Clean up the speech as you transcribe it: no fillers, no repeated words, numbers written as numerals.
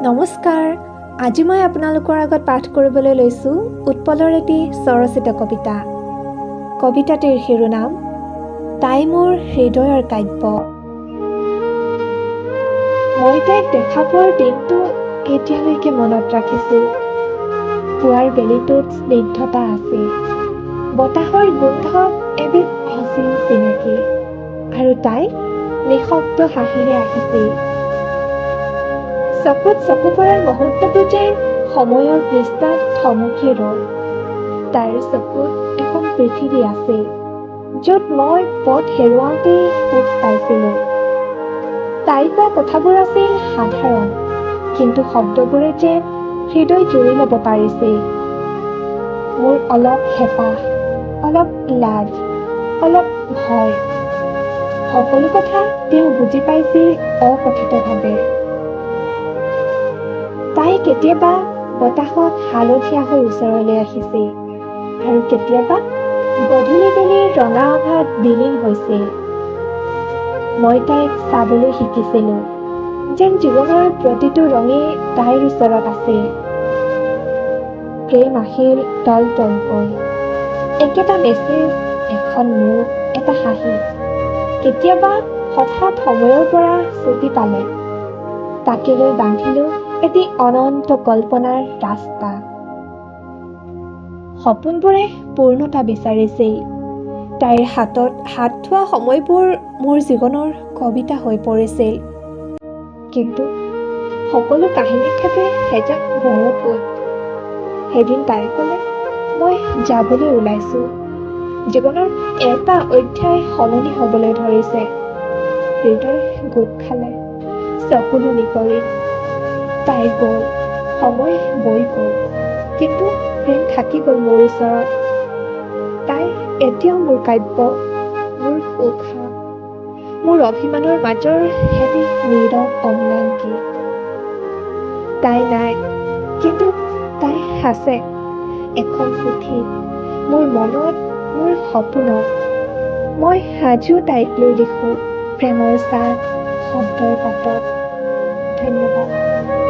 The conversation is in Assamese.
নমস্কাৰ, আজি মই আপোনালোকৰ আগত পাঠ কৰিবলৈ লৈছোঁ উৎপলৰ এটি স্বৰচিত কবিতা। কবিতাটিৰ শিৰোনাম তাই মোৰ হৃদয়ৰ কাব্য। মই তাইক দেখা পোৱাৰ দিনটো এতিয়ালৈকে মনত ৰাখিছোঁ। পুৱাৰ বেলিটোত স্নিগ্ধতা আছে, বতাহৰ গোন্ধ এবিধ অচিন চিনাকি, আৰু তাই নিঃশব্দ হাঁহিৰে আহিছিল। চকুত চকু পৰাৰ মুহূৰ্তটো যেন সময়ৰ পৃষ্ঠাত থমকি ৰ'ল। তাইৰ চকুত এখন পৃথিৱী আছিল, য'ত মই পথ হেৰুৱাওঁতেই সুখ পাইছিলোঁ। তাই কোৱা কথাবোৰ আছিল সাধাৰণ, কিন্তু শব্দবোৰে যেন হৃদয় জুৰি ল'ব পাৰিছিল। মোৰ অলপ হেঁপাহ, অলপ লাজ, অলপ ভয়, সকলো কথা তেওঁ বুজি পাইছিল অকথিতভাৱে। তাই কেতিয়াবা বতাহত হালধীয়া হৈ ওচৰলৈ আহিছিল, আৰু কেতিয়াবা গধূলি বেলিৰ ৰঙা আভাত বিলীন হৈছিল। মই তাইক চাবলৈ শিকিছিলোঁ, যেন জীৱনৰ প্ৰতিটো ৰঙেই তাইৰ ওচৰত আছিল। প্ৰেম আহিল তল তলকৈ, একেটা মেছেজ, এখন মুখ, এটা হাঁহি। কেতিয়াবা হঠাৎ সময়ৰ পৰা ছুটি পালে, তাকে লৈ বান্ধিলোঁ এটি অনন্ত কল্পনাৰ ৰাস্তা। সপোনবোৰে পূৰ্ণতা বিচাৰিছিল। তাইৰ হাতত হাত থোৱা সময়বোৰ মোৰ জীৱনৰ কবিতা হৈ পৰিছিল। কিন্তু সকলো কাহিনীত থাকে এজাক বৰষুণ। এদিন তাই ক'লে, মই যাবলৈ ওলাইছোঁ। জীৱনৰ এটা অধ্যায় সলনি হ'বলৈ ধৰিছে। হৃদয় গোট খালে, চকুলো নিকৰি। তাই গ'ল, সময় বৈ গ'ল, কিন্তু প্ৰেম থাকি গ'ল মোৰ ওচৰত। তাই এতিয়াও মোৰ কাব্য, মোৰ উশাহ, মোৰ অভিমানৰ মাজৰ এটি নীৰৱ অম্লাংকি। তাই নাই, কিন্তু তাই আছে এখন পুথিত, মোৰ মনত, মোৰ সপোনত। মই আজিও তাইক লৈ লিখোঁ প্ৰেমৰ চাহ শব্দৰ পাতত। ধন্যবাদ।